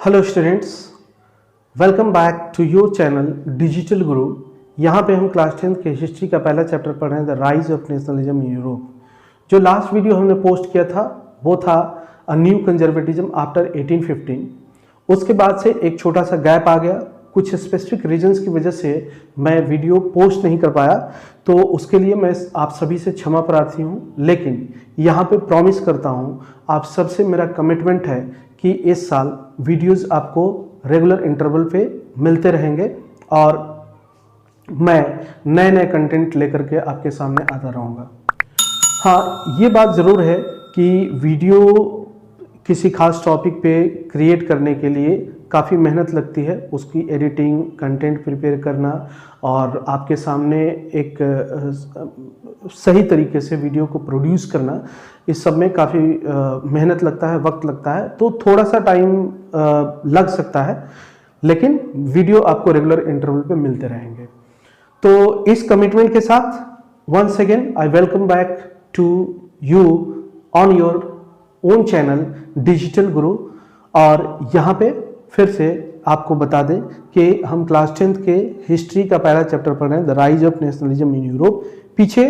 Hello students, welcome back to your channel Digital Guru. यहाँ पे हम क्लास 10th के हिस्ट्री का पहला चैप्टर पढ़ रहे हैं, the rise of nationalism in Europe. जो लास्ट वीडियो हमने पोस्ट किया था वो था अ न्यू कंजर्वेटिज्म आफ्टर 1815। उसके बाद से एक छोटा सा गैप आ गया, कुछ स्पेसिफिक रीजंस की वजह से मैं वीडियो पोस्ट नहीं कर पाया, तो उसके लिए मैं आप सभी से क्षमा प्रार्थी हूँ। लेकिन यहाँ पे प्रॉमिस करता हूँ, आप सबसे मेरा कमिटमेंट है कि इस साल वीडियोस आपको रेगुलर इंटरवल पे मिलते रहेंगे और मैं नए नए कंटेंट लेकर के आपके सामने आता रहूँगा। हाँ, ये बात ज़रूर है कि वीडियो किसी खास टॉपिक पे क्रिएट करने के लिए काफ़ी मेहनत लगती है, उसकी एडिटिंग, कंटेंट प्रिपेयर करना और आपके सामने एक सही तरीके से वीडियो को प्रोड्यूस करना, इस सब में काफ़ी मेहनत लगता है, वक्त लगता है, तो थोड़ा सा टाइम लग सकता है, लेकिन वीडियो आपको रेगुलर इंटरवल पे मिलते रहेंगे। तो इस कमिटमेंट के साथ once again I welcome back to you on your own channel Digital Guru. और यहाँ पे फिर से आपको बता दें कि हम क्लास 10th के हिस्ट्री का पहला चैप्टर पढ़ रहे हैं, the rise of nationalism in Europe. पीछे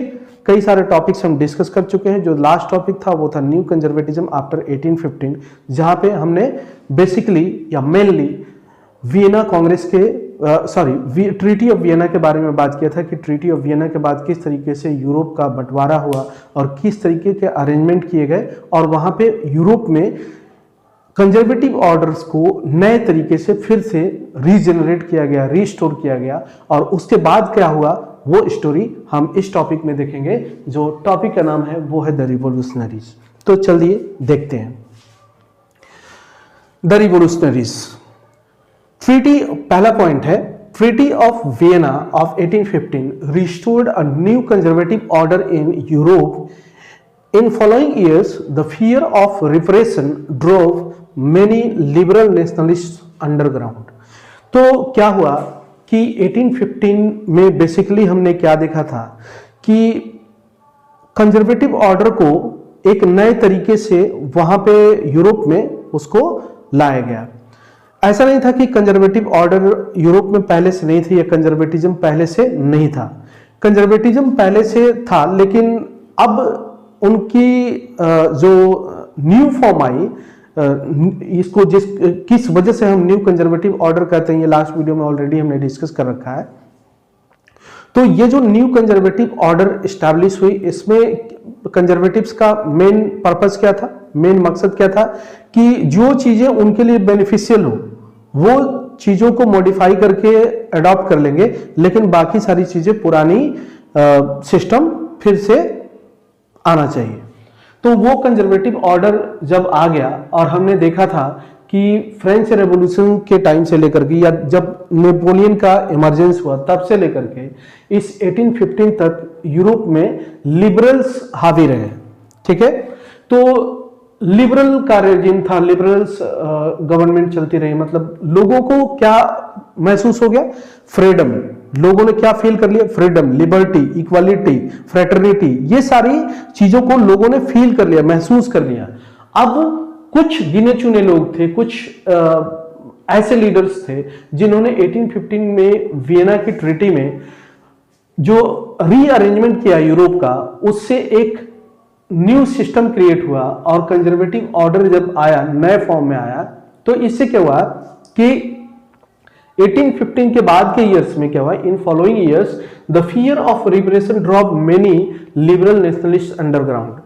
कई सारे टॉपिक्स हम डिस्कस कर चुके हैं। जो लास्ट टॉपिक था वो था न्यू कंजर्वेटिज्म आफ्टर 1815, जहाँ पे हमने बेसिकली या मेनली वियना कांग्रेस के ट्रीटी ऑफ वियना के बारे में बात किया था कि ट्रीटी ऑफ वियना के बाद किस तरीके से यूरोप का बंटवारा हुआ और किस तरीके के अरेंजमेंट किए गए, और वहाँ पे यूरोप में कंजर्वेटिव ऑर्डर्स को नए तरीके से फिर से रीजनरेट किया गया, रीस्टोर किया गया, और उसके बाद क्या हुआ वो स्टोरी हम इस टॉपिक में देखेंगे। जो टॉपिक का नाम है वो है द रिवोल्यूशनरीज। तो चलिए देखते हैं द रिवोल्यूशनरीज। ट्रीटी, पहला पॉइंट है, treaty of Vienna of 1815 restored a new conservative order in Europe. In following years, the fear of repression drove many liberal nationalists underground. तो क्या हुआ कि 1815 में बेसिकली हमने क्या देखा था कि कंजर्वेटिव ऑर्डर को एक नए तरीके से वहां पे यूरोप में उसको लाया गया। ऐसा नहीं था कि कंजर्वेटिव ऑर्डर यूरोप में पहले से नहीं थी या कंजर्वेटिज्म पहले से नहीं था। कंजर्वेटिज्म पहले से था, लेकिन अब उनकी जो न्यू फॉर्म आई, इसको किस वजह से हम न्यू कंजर्वेटिव ऑर्डर कहते हैं, ये लास्ट वीडियो में ऑलरेडी हमने डिस्कस कर रखा है। तो ये जो न्यू कंजर्वेटिव ऑर्डर एस्टैब्लिश हुई, इसमें कंजर्वेटिव्स का मेन पर्पस क्या था, मेन मकसद क्या था कि जो चीजें उनके लिए बेनिफिशियल हो वो चीजों को मॉडिफाई करके अडॉप्ट कर लेंगे, लेकिन बाकी सारी चीजें पुरानी सिस्टम फिर से आना चाहिए। तो वो कंजर्वेटिव ऑर्डर जब आ गया, और हमने देखा था कि फ्रेंच रेवोल्यूशन के टाइम से लेकर के या जब नेपोलियन का इमरजेंस हुआ तब से लेकर के इस 1815 तक यूरोप में लिबरल्स हावी रहे। ठीक है, तो लिबरल का रेजिम था, लिबरल्स गवर्नमेंट चलती रही। मतलब लोगों को क्या महसूस हो गया, फ्रीडम। लोगों ने क्या फील कर लिया, फ्रीडम, लिबर्टी, इक्वालिटी, फ्रेटर्निटी, ये सारी चीजों को लोगों ने फील कर लिया, महसूस कर लिया। अब कुछ गिने चुने लोग थे, कुछ ऐसे लीडर्स थे जिन्होंने 1815 में वियना की ट्रीटी में जो रीअरेंजमेंट किया यूरोप का, उससे एक न्यू सिस्टम क्रिएट हुआ। और कंजर्वेटिव ऑर्डर जब आया, नए फॉर्म में आया, तो इससे क्या हुआ कि 1815 के बाद के ईयर्स में क्या हुआ, in following years the fear of repression drop many liberal nationalist underground.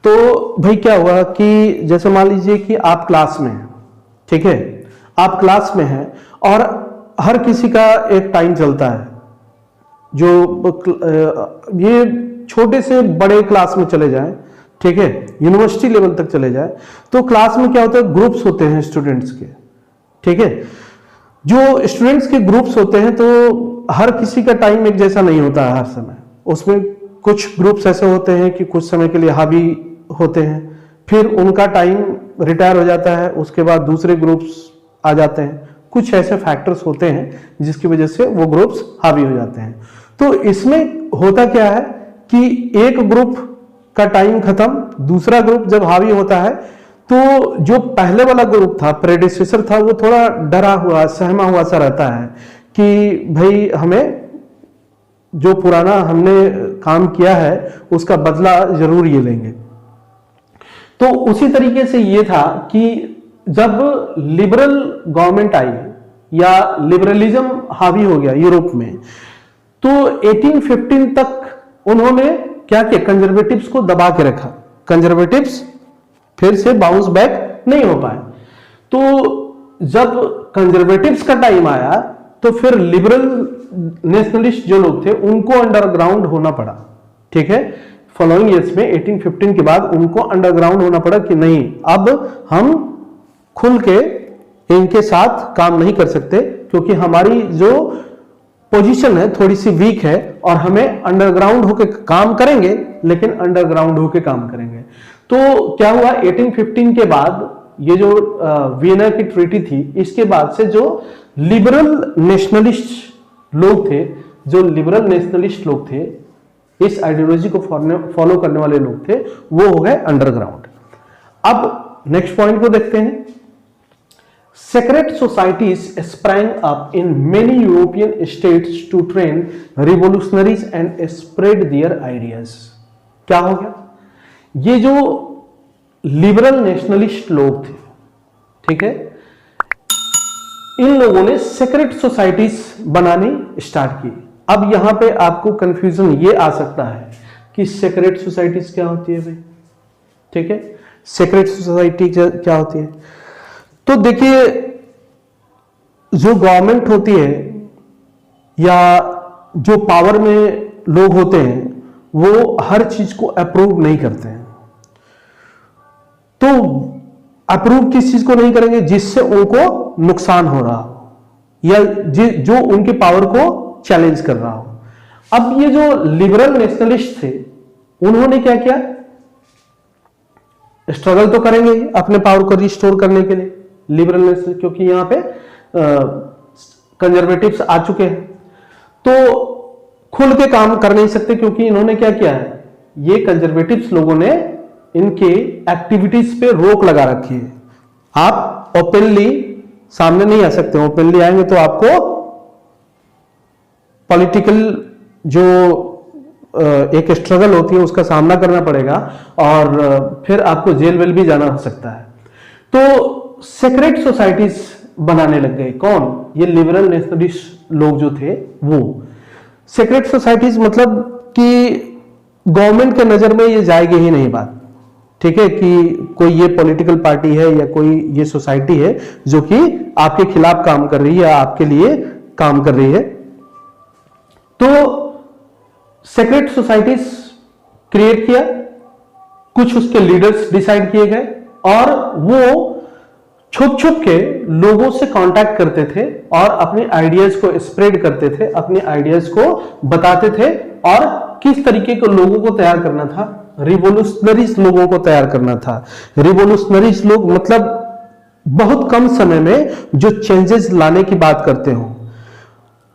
तो भाई क्या हुआ कि जैसे मान लीजिए कि आप क्लास में हैं, ठीक है, आप क्लास में हैं और हर किसी का एक टाइम चलता है, जो ये छोटे से बड़े क्लास में चले जाएं, ठीक है, यूनिवर्सिटी लेवल तक चले जाए, तो क्लास में क्या होता है, ग्रुप्स होते हैं स्टूडेंट्स के। ठीक है, जो स्टूडेंट्स के ग्रुप्स होते हैं तो हर किसी का टाइम एक जैसा नहीं होता है हर समय। उसमें कुछ ग्रुप्स ऐसे होते हैं कि कुछ समय के लिए हावी होते हैं, फिर उनका टाइम रिटायर हो जाता है, उसके बाद दूसरे ग्रुप्स आ जाते हैं। कुछ ऐसे फैक्टर्स होते हैं जिसकी वजह से वो ग्रुप्स हावी हो जाते हैं। तो इसमें होता क्या है कि एक ग्रुप का टाइम खत्म, दूसरा ग्रुप जब हावी होता है तो जो पहले वाला ग्रुप था, प्रेडिसेसर था, वो थोड़ा डरा हुआ सहमा हुआ सा रहता है कि भाई हमें जो पुराना हमने काम किया है उसका बदला जरूर ये लेंगे। तो उसी तरीके से ये था कि जब लिबरल गवर्नमेंट आई या लिबरलिज्म हावी हो गया यूरोप में, तो 1815 तक उन्होंने क्या किया, कंजर्वेटिव्स को दबा के रखा। कंजर्वेटिव्स फिर से बाउंस बैक नहीं हो पाए। तो जब कंजर्वेटिव्स का टाइम आया तो फिर लिबरल नेशनलिस्ट जो लोग थे उनको अंडरग्राउंड होना पड़ा। ठीक है, फॉलोइंग ईयर्स में 1815 के बाद उनको अंडरग्राउंड होना पड़ा कि नहीं, अब हम खुल के इनके साथ काम नहीं कर सकते, क्योंकि हमारी जो पोजीशन है थोड़ी सी वीक है और हमें अंडरग्राउंड होके काम करेंगे, लेकिन अंडरग्राउंड होके काम करेंगे। तो क्या हुआ, 1815 के बाद ये जो वियना की ट्रीटी थी, इसके बाद से जो लिबरल नेशनलिस्ट लोग थे, जो लिबरल नेशनलिस्ट लोग थे, इस आइडियोलॉजी को फॉलो करने वाले लोग थे, वो हो गए अंडरग्राउंड। अब नेक्स्ट पॉइंट को देखते हैं। Secret societies sprang up in many European states to train revolutionaries and spread their ideas। क्या हो गया, ये जो लिबरल नेशनलिस्ट लोग थे, ठीक है, इन लोगों ने सीक्रेट सोसाइटीज बनानी स्टार्ट की। अब यहां पे आपको कंफ्यूजन ये आ सकता है कि सीक्रेट सोसाइटीज क्या होती है भाई। ठीक है, सीक्रेट सोसाइटी क्या होती है? तो देखिए, जो गवर्नमेंट होती है या जो पावर में लोग होते हैं, वो हर चीज को अप्रूव नहीं करते हैं। तो अप्रूव किस चीज को नहीं करेंगे? जिससे उनको नुकसान हो रहा हो या जो उनके पावर को चैलेंज कर रहा हो। अब ये जो लिबरल नेशनलिस्ट थे, उन्होंने क्या किया, स्ट्रगल तो करेंगे अपने पावर को रिस्टोर करने के लिए लिबरल नेशनल, क्योंकि यहां पे कंजर्वेटिव्स आ चुके हैं, तो खुल के काम कर नहीं सकते, क्योंकि इन्होंने क्या किया है, ये कंजर्वेटिव्स लोगों ने इनके एक्टिविटीज पे रोक लगा रखी है। आप ओपनली सामने नहीं आ सकते, ओपनली आएंगे तो आपको पॉलिटिकल जो एक स्ट्रगल होती है उसका सामना करना पड़ेगा और फिर आपको जेल वेल भी जाना हो सकता है। तो सीक्रेट सोसाइटीज बनाने लग गए। कौन? ये लिबरल नेशनलिस्ट लोग जो थे वो। सीक्रेट सोसाइटीज मतलब कि गवर्नमेंट के नजर में ये जाएगी ही नहीं बात। ठीक है, कि कोई ये पॉलिटिकल पार्टी है या कोई ये सोसाइटी है जो कि आपके खिलाफ काम कर रही है या आपके लिए काम कर रही है। तो सीक्रेट सोसाइटीज क्रिएट किया, कुछ उसके लीडर्स डिसाइड किए गए और वो छुप छुप के लोगों से कांटेक्ट करते थे और अपने आइडियाज को स्प्रेड करते थे, अपने आइडियाज को बताते थे। और किस तरीके के लोगों को तैयार करना था? रिवोल्यूशनरीज लोगों को तैयार करना था। रिवोल्यूशनरीज लोग मतलब बहुत कम समय में जो चेंजेस लाने की बात करते हो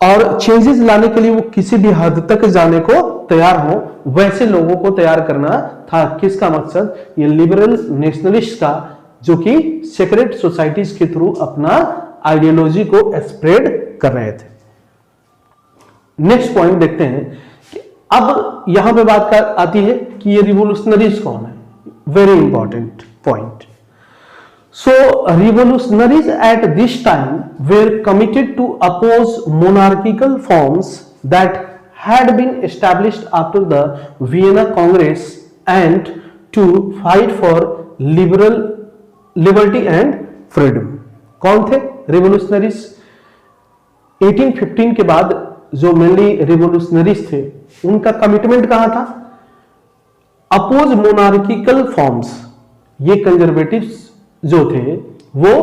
और चेंजेस लाने के लिए वो किसी भी हद तक जाने को तैयार हो, वैसे लोगों को तैयार करना था। किसका मकसद? ये लिबरल नेशनलिस्ट का, जो कि सीक्रेट सोसाइटीज के थ्रू अपना आइडियोलॉजी को स्प्रेड कर रहे थे। नेक्स्ट पॉइंट देखते हैं कि अब यहां पे बात आती है कि ये रिवोल्यूशनरीज कौन है। Very important point. So revolutionaries at this time were committed to oppose monarchical forms that had been established after the Vienna Congress and to fight for liberty and freedom। कौन थे रिवोल्यूशनरीज? 1815 के बाद जो mainly revolutionaries थे उनका commitment कहां था? Oppose monarchical forms. ये कंजर्वेटिव्स जो थे वो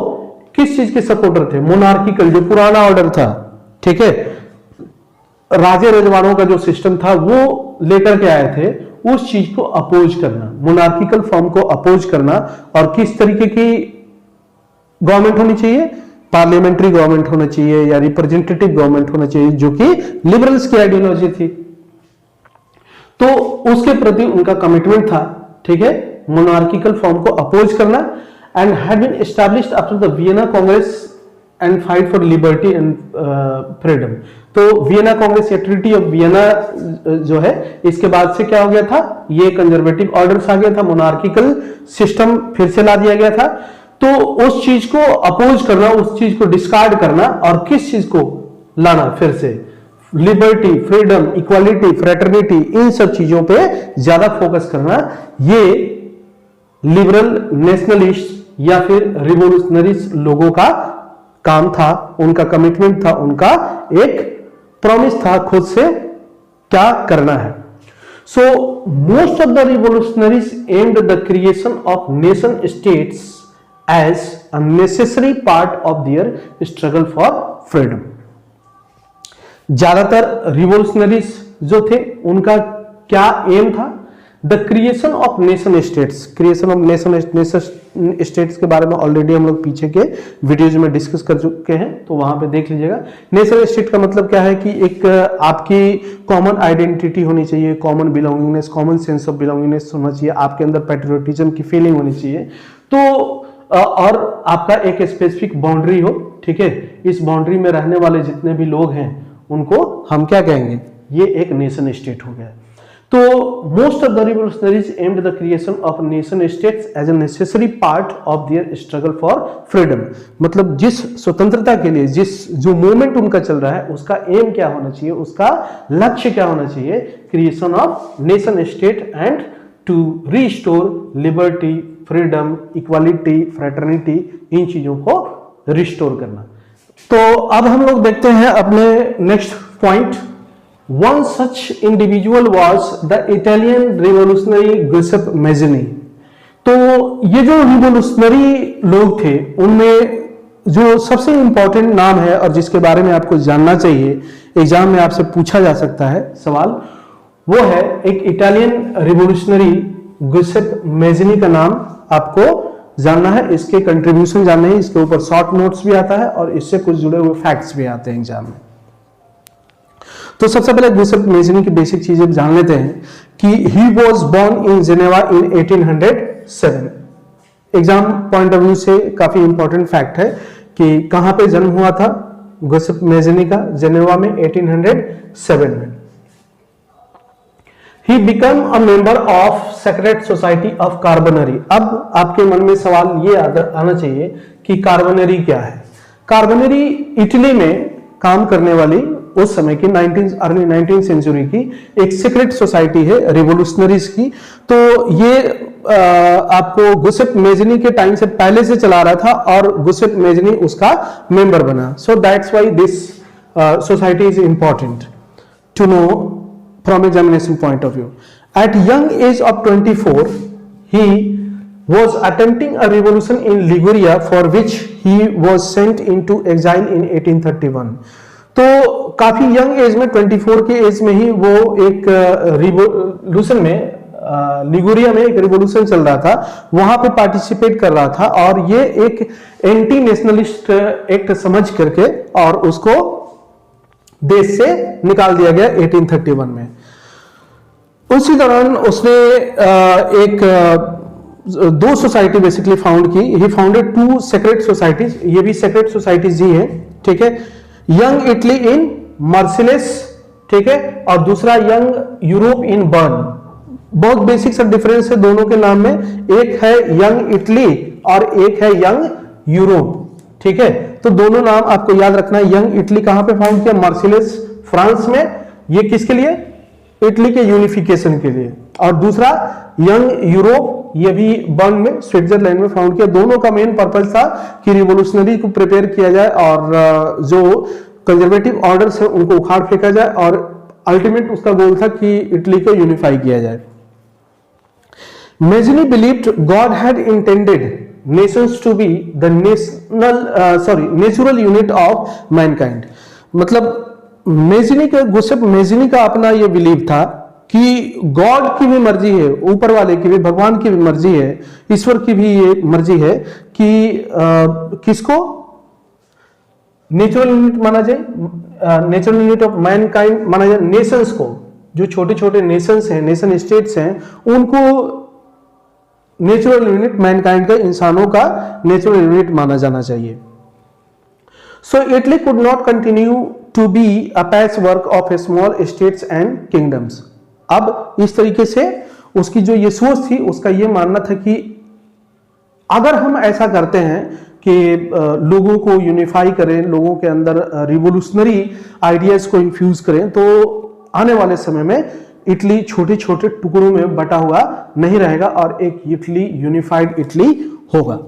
किस चीज के सपोर्टर थे? मोनार्किकल, जो पुराना ऑर्डर था, ठीक है, राजे रजवाड़ों का जो सिस्टम था वो लेकर के आए थे, उस चीज को अपोज करना, मोनार्किकल फॉर्म को अपोज करना। और किस तरीके की गवर्नमेंट होनी चाहिए? पार्लियामेंट्री गवर्नमेंट होना चाहिए या रिप्रेजेंटेटिव गवर्नमेंट होना चाहिए, जो कि लिबरल्स की आइडियोलॉजी थी। तो उसके प्रति उनका कमिटमेंट था, ठीक है, मोनार्किकल फॉर्म को अपोज करना and had been established after the Vienna Congress and fight for liberty and freedom. तो वियना कांग्रेस या ट्रीटी ऑफ वियना जो है, इसके बाद से क्या हो गया था, ये कंजर्वेटिव ऑर्डर्स आ गया था, मोनार्किकल सिस्टम फिर से ला दिया गया था। तो उस चीज को अपोज करना, उस चीज को डिस्कार्ड करना और किस चीज को लाना, फिर से लिबर्टी, फ्रीडम, इक्वालिटी, फ्रेटर्निटी, इन सब चीजों पे ज्यादा फोकस करना, ये लिबरल नेशनलिस्ट या फिर रिवोल्यूशनरीज लोगों का काम था, उनका कमिटमेंट था, उनका एक प्रॉमिस था खुद से क्या करना है। So most of the revolutionaries aimed the creation of nation states as a necessary part of their struggle for freedom. ज्यादातर रिवोल्यूशनरीज जो थे उनका क्या एम था, the creation of nation states. Creation of nation states के बारे में already हम लोग पीछे के वीडियोज में डिस्कस कर चुके हैं, तो वहां पे देख लीजिएगा। नेशन स्टेट का मतलब क्या है कि एक आपकी कॉमन आइडेंटिटी होनी चाहिए, common belongingness, common sense of belongingness होना चाहिए, आपके अंदर पैट्रियोटिज्म की फीलिंग होनी चाहिए, तो और आपका एक स्पेसिफिक बाउंड्री हो, ठीक है। इस बाउंड्री में रहने वाले जितने भी लोग हैं उनको हम क्या कहेंगे, ये एक नेशन स्टेट हो गया। तो most of the revolutionaries aimed the creation of nation states as a necessary part of their struggle for freedom. मतलब जिस स्वतंत्रता के लिए जिस जो मूवमेंट उनका चल रहा है उसका एम क्या होना चाहिए, उसका लक्ष्य क्या होना चाहिए, creation of nation state and to restore liberty, freedom, equality, fraternity, इन चीजों को रिस्टोर करना। तो अब हम लोग देखते हैं अपने next point. One such individual was the Italian revolutionary Giuseppe Mazzini। तो ये जो रिवोल्यूशनरी लोग थे उनमें जो सबसे इंपॉर्टेंट नाम है और जिसके बारे में आपको जानना चाहिए, एग्जाम में आपसे पूछा जा सकता है सवाल, वो है एक इटालियन रिवोल्यूशनरी गिउसेppe मैज़िनी का नाम आपको जानना है, इसके कंट्रीब्यूशन जानना है, इसके ऊपर शॉर्ट नोट्स भी आता है और इससे कुछ जुड़े हुए फैक्ट्स भी आते हैं एग्जाम में। तो सबसे पहले गिउसेppe मैज़िनी की बेसिक चीजें जान लेते हैं कि he was born in Geneva in 1807। Exam point of view से काफी इंपॉर्टेंट फैक्ट है कि कहां पे जन्म हुआ था गिउसेppe मैज़िनी का, जेनेवा में 1807 में। He became a member of Secret Society of Carbonari। अब आपके मन में सवाल ये आना चाहिए कि कार्बोनरी क्या है। कार्बोनरी इटली में काम करने वाली उस समय की अर्ली 19th सेंचुरी की एक सीक्रेट सोसाइटी है रिवोल्यूशनरीज की। तो ये आपको गिउसेppe मैज़िनी के टाइम से पहले से चला रहा था और गिउसेppe मैज़िनी उसका मेंबर बना। So that's why this society is important to know from examination point of view. At young age of 24, he was attempting a revolution in Liguria for which he was sent into exile in 1831. तो काफी young age में 24 के as में ही वो एक revolution में Liguria में एक रिवोल्यूशन चल रहा था, वहां पे पार्टिसिपेट कर रहा था और ये एक एंटी नेशनलिस्ट एक्ट समझ करके और उसको देश से निकाल दिया गया 1831 में। उसी दौरान उसने दो सोसाइटी बेसिकली फाउंड की। ही फाउंडेड 2 सेक्रेट सोसाइटीज, ये भी सेक्रेट सोसाइटीज ही है, ठीक है। यंग इटली इन मार्सिलेस, ठीक है, और दूसरा यंग यूरोप इन बर्न। बहुत बेसिक सा डिफरेंस है दोनों के नाम में, एक है यंग इटली और एक है यंग यूरोप, ठीक है। तो दोनों नाम आपको याद रखना है। यंग इटली कहां पे फाउंड किया, मार्सिलेस फ्रांस में, ये किसके लिए, इटली के यूनिफिकेशन के लिए, और दूसरा यंग यूरोप, ये भी बर्न में स्विट्जरलैंड में फाउंड किया। दोनों का मेन पर्पस था कि रिवोल्यूशनरी को प्रिपेयर किया जाए और जो कंजर्वेटिव ऑर्डर्स है उनको उखाड़ फेंका जाए और अल्टीमेट उसका गोल था कि इटली को यूनिफाई किया जाए। Mazzini believed God had intended nations to be the natural unit of mankind। मतलब गिउसेppe मैज़िनी का अपना ये बिलीव था कि गॉड की भी मर्जी है, ऊपर वाले की भी, भगवान की भी मर्जी है, ईश्वर की भी ये मर्जी है कि किसको नेचुरल यूनिट माना जाए, नेचुरल यूनिट ऑफ मैनकाइंड माना जाए। नेशंस को, जो छोटे छोटे नेशंस हैं, नेशन स्टेट्स हैं, उनको नेचुरल यूनिट मैनकाइंड का, इंसानों का नेचुरल यूनिट माना जाना चाहिए। So Italy could not continue to be a patch work of a small states and kingdoms. अब इस तरीके से उसकी जो ये सोच थी, उसका ये मानना था कि अगर हम ऐसा करते हैं कि लोगों को यूनिफाई करें, लोगों के अंदर रिवोल्यूशनरी आइडियाज को इन्फ्यूज करें, तो आने वाले समय में इटली छोटे छोटे टुकड़ों में बटा हुआ नहीं रहेगा और एक इटली, यूनिफाइड इटली होगा।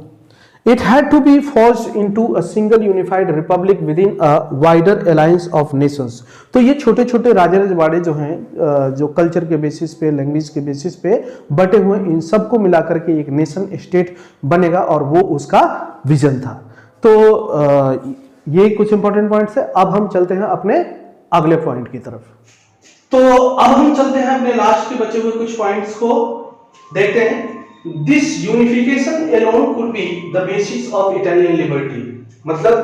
It had to be forced into a single unified republic within a wider alliance of nations. तो ये छोटे छोटे राजा रजवाड़े जो हैं, जो कल्चर के बेसिस पे, लैंग्वेज के बेसिस पे बटे हुए, इन सबको मिलाकर के एक नेशन स्टेट बनेगा और वो उसका विजन था। तो ये कुछ इंपॉर्टेंट पॉइंट्स है। अब हम चलते हैं अपने अगले पॉइंट की तरफ। तो अब हम चलते हैं अपने लास्ट के बचे हुए कुछ पॉइंट्स को देखते हैं। This unification alone could be the basis of Italian liberty. मतलब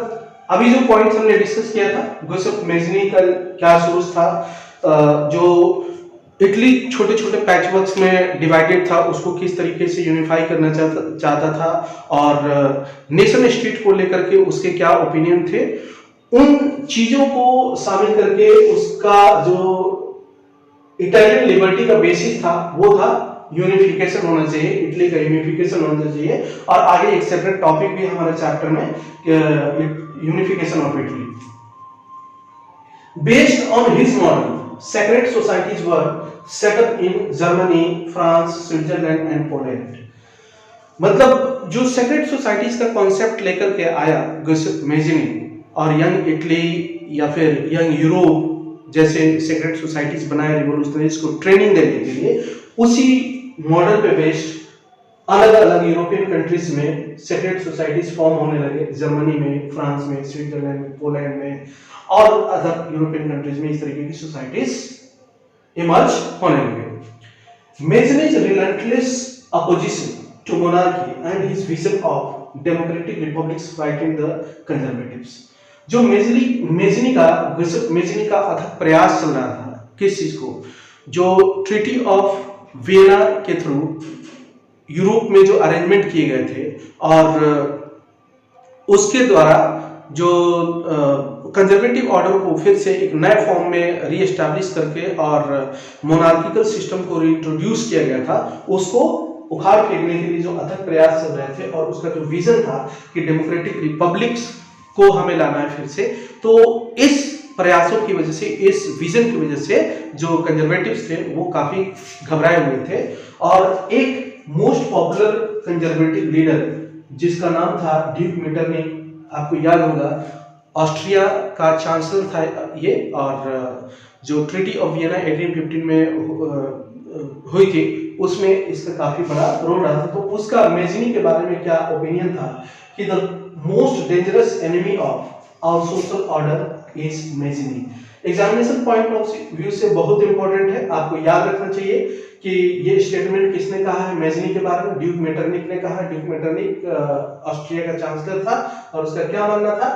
अभी जो पॉइंट्स हमने डिस्कस किया था, गुसेप मेज़नी का क्या सोच था, जो इटली छोटे छोटे पैचवर्क्स में डिवाइडेड था, उसको किस तरीके से यूनिफाई करना चाहता था, और नेशन स्टेट को लेकर के उसके क्या ओपिनियन थे, उन चीजों को शामिल करके उसका जो इटालियन लिबर्टी का बेसिस था वो था यूनिफिकेशन होना चाहिए, इटली का यूनिफिकेशन होना चाहिए। और आगे एक सेपरेट टॉपिक भी हमारे चैप्टर में, unification of Italy. Based on his model, secret societies were set up in Germany, France, Switzerland and Poland. मतलब जो सेक्रेट सोसाइटीज का कॉन्सेप्ट लेकर के आया गुसेप मेज़नी, और यंग इटली या फिर यंग यूरोप जैसे सेक्रेट सोसाइटीज बनाए रिवोल्यूशनरीज को ट्रेनिंग देने के लिए, उसी मॉडल पे बेस्ड अलग अलग यूरोपियन कंट्रीज में सेक्रेट सोसाइटीज फॉर्म होने लगे। जर्मनी में, फ्रांस में, स्विट्जरलैंड में, पोलैंड में और अदर यूरोपियन कंट्रीज में इस तरीके की सोसाइटीज इमर्ज होने लगे। Mazzini's relentless opposition to monarchy and his vision of democratic republics fighting the conservatives. जो मेज़नी का अथक प्रयास चल रहा था, किस चीज को, जो ट्रीटी ऑफ वियना के थ्रू यूरोप में जो अरेंजमेंट किए गए थे, और उसके द्वारा जो कंजर्वेटिव ऑर्डर को फिर से एक नए फॉर्म में रीएस्टैब्लिश करके और मोनार्किकल सिस्टम को रीइंट्रोड्यूस किया गया था, उसको उखाड़ फेंकने के लिए जो अथक प्रयास चल रहे थे, और उसका जो विजन था कि डेमोक्रेटिक रिपब्लिक्स को हमें लाना है फिर से। तो इस प्रयासों की वजह से, इस विजन की वजह से जो कंजर्वेटिव्स थे वो काफी घबराए हुए थे, और एक मोस्ट पॉपुलर कंजर्वेटिव लीडर जिसका नाम था ड्यूक मेटरनिक, आपको याद होगा, ऑस्ट्रिया का चांसलर था ये, और जो ट्रीटी ऑफ वियना 1815 में हुई थी उसमें इसका काफी बड़ा रोल रहा था। तो उसका मेज़नी के बारे में क्या ओपिनियन था कि the most dangerous enemy of our social order is Mazzini. Examination point of view से बहुत इंपॉर्टेंट है, आपको याद रखना चाहिए कि ये स्टेटमेंट किसने कहा है मेज़नी के बारे में, ड्यूक मेटरनिक ने कहा। ड्यूक मेटरनिक ऑस्ट्रिया का चांसलर था, और उसका क्या मानना था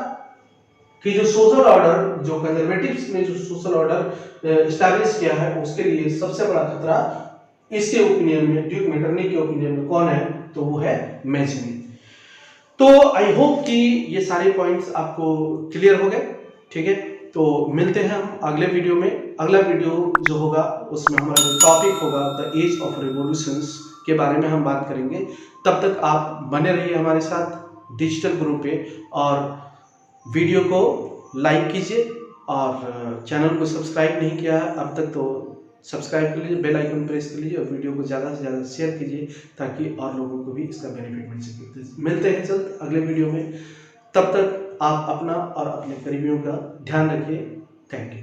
कि जो सोशल ऑर्डर, जो कंजर्वेटिव्स ने जो सोशल ऑर्डर एस्टैब्लिश किया है, उसके लिए सबसे बड़ा खतरा इसके ओपिनियन में, ड्यूक मेटरनिक के ओपिनियन में कौन है, तो वो है मेज़नी। तो आई होप कि ये सारे पॉइंट्स आपको क्लियर हो गए, ठीक है। तो मिलते हैं हम अगले वीडियो में। अगला वीडियो जो होगा उसमें हमारा जो टॉपिक होगा द एज ऑफ रिवॉल्यूशंस के बारे में हम बात करेंगे। तब तक आप बने रहिए हमारे साथ डिजिटल गुरु पे, और वीडियो को लाइक कीजिए, और चैनल को सब्सक्राइब नहीं किया है अब तक तो सब्सक्राइब कर लीजिए, बेल आइकन प्रेस कर लीजिए, और वीडियो को ज़्यादा से ज़्यादा शेयर कीजिए ताकि और लोगों को भी इसका बेनिफिट मिल सके। मिलते हैं जल्द अगले वीडियो में, तब तक आप अपना और अपने करीबियों का ध्यान रखिए। Thank you.